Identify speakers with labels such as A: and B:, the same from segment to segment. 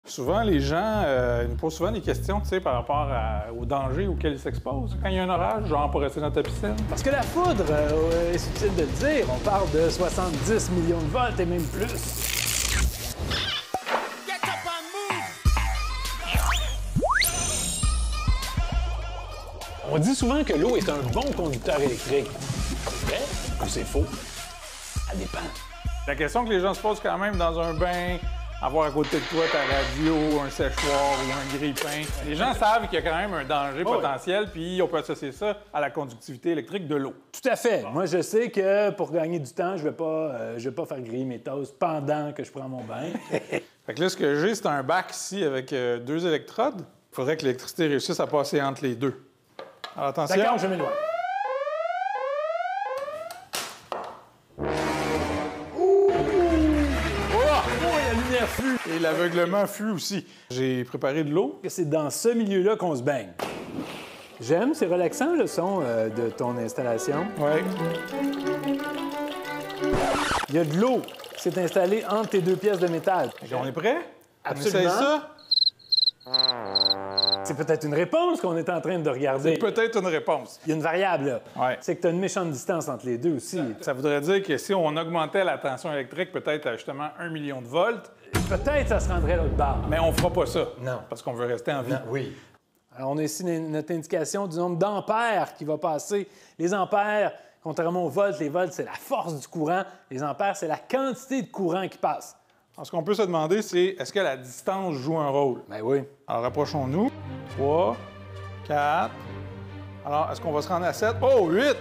A: Souvent, les gens nous posent souvent des questions, tu sais, par rapport au danger auquel ils s'exposent quand il y a un orage, genre pour rester dans ta piscine.
B: Parce que la foudre, c'est utile de le dire, on parle de 70 millions de volts et même plus. On dit souvent que l'eau est un bon conducteur électrique. C'est vrai ou c'est faux? Ça dépend.
A: La question que les gens se posent quand même dans un bain, avoir à côté de toi ta radio, un séchoir ou un grille-pain. Les gens savent qu'il y a quand même un danger potentiel, puis on peut associer ça à la conductivité électrique de l'eau.
B: Tout à fait. Moi, je sais que pour gagner du temps, je vais pas faire griller mes toasts pendant que je prends mon bain.
A: Fait que là, ce que j'ai, c'est un bac ici avec 2 électrodes. Il faudrait que l'électricité réussisse à passer entre les deux. Alors, attention.
B: D'accord, je m'éloigne.
A: Et l'aveuglement fut aussi. J'ai préparé de l'eau.
B: C'est dans ce milieu-là qu'on se baigne. J'aime, c'est relaxant le son de ton installation.
A: Ouais.
B: Il y a de l'eau qui s'est installée entre tes 2 pièces de métal.
A: On est prêt?
B: Absolument.
A: On essaye ça?
B: C'est peut-être une réponse qu'on est en train de regarder.
A: C'est peut-être une réponse.
B: Il y a une variable, là.
A: Ouais.
B: C'est que tu as une méchante distance entre les deux aussi.
A: Ça voudrait dire que si on augmentait la tension électrique peut-être à justement 1 million de volts,
B: Peut-être ça se rendrait l'autre barre.
A: mais on fera pas ça.
B: Non.
A: Parce qu'on veut rester en vie.
B: Oui. Alors, on a ici notre indication du nombre d'ampères qui va passer. Les ampères, contrairement aux volts, les volts, c'est la force du courant. Les ampères, c'est la quantité de courant qui passe.
A: Alors, ce qu'on peut se demander, c'est est-ce que la distance joue un rôle?
B: Ben oui.
A: Alors, rapprochons-nous. 3, 4. Alors, est-ce qu'on va se rendre à 7? Oh, 8,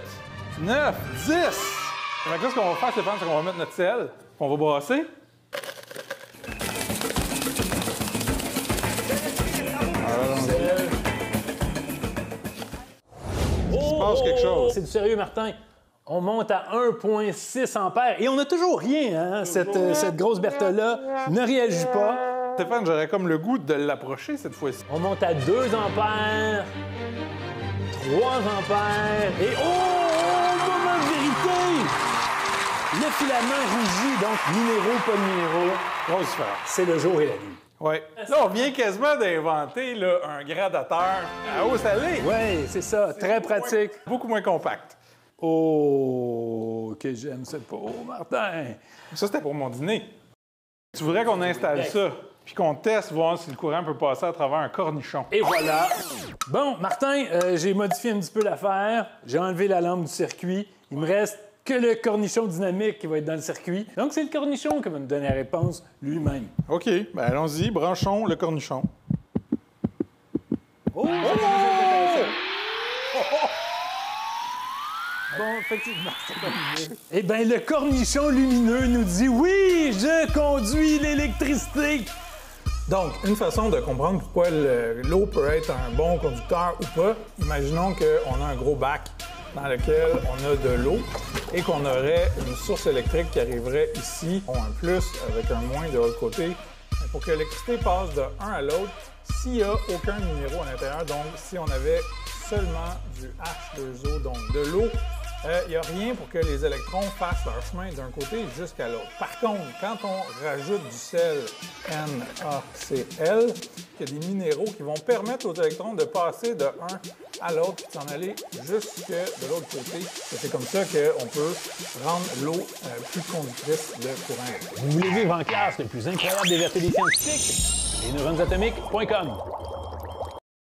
A: 9, 10! Donc là, ce qu'on va faire, Stéphane, c'est qu'on va mettre notre sel, qu'on va brasser. Il se passe quelque chose.
B: C'est du sérieux, Martin. On monte à 1,6 ampères et on n'a toujours rien, hein? Cette grosse Berthe-là ne réagit pas.
A: Stéphane, j'aurais comme le goût de l'approcher cette fois-ci.
B: On monte à 2 ampères, 3 ampères et moment de vérité! Le filament rougit, donc minéraux, pas de minéraux.
A: Grosse différence.
B: C'est le jour et la nuit.
A: Oui. Là, on vient quasiment d'inventer là, un gradateur à eau salée.
B: Oui, c'est ça. Très pratique.
A: Beaucoup moins compact.
B: Oh, que j'aime cette peau, Martin.
A: Ça, c'était pour mon dîner. Tu voudrais qu'on installe ça, puis qu'on teste, voir si le courant peut passer à travers un cornichon.
B: Et voilà. Bon, Martin, j'ai modifié un petit peu l'affaire. J'ai enlevé la lampe du circuit. Il me reste que le cornichon dynamique qui va être dans le circuit. Donc, c'est le cornichon qui va nous donner la réponse lui-même.
A: OK, ben allons-y, branchons le cornichon.
B: Oh! Bon, effectivement, c'est pas lumineux. Eh bien, le cornichon lumineux nous dit « Oui, je conduis l'électricité! »
A: Donc, une façon de comprendre pourquoi l'eau peut être un bon conducteur ou pas, imaginons qu'on a un gros bac dans lequel on a de l'eau et qu'on aurait une source électrique qui arriverait ici, un plus avec un moins de l'autre côté. Mais pour que l'électricité passe de un à l'autre, s'il n'y a aucun minéraux à l'intérieur, donc si on avait seulement du H2O, donc de l'eau, il n'y a rien pour que les électrons fassent leur chemin d'un côté jusqu'à l'autre. Par contre, quand on rajoute du sel NaCl, il y a des minéraux qui vont permettre aux électrons de passer de un à l'autre et d'en aller jusque de l'autre côté. C'est comme ça qu'on peut rendre l'eau plus conductrice de courant électrique.
B: Vous voulez vivre en classe le plus incroyable des vérités scientifiques? lesneuronesatomiques.com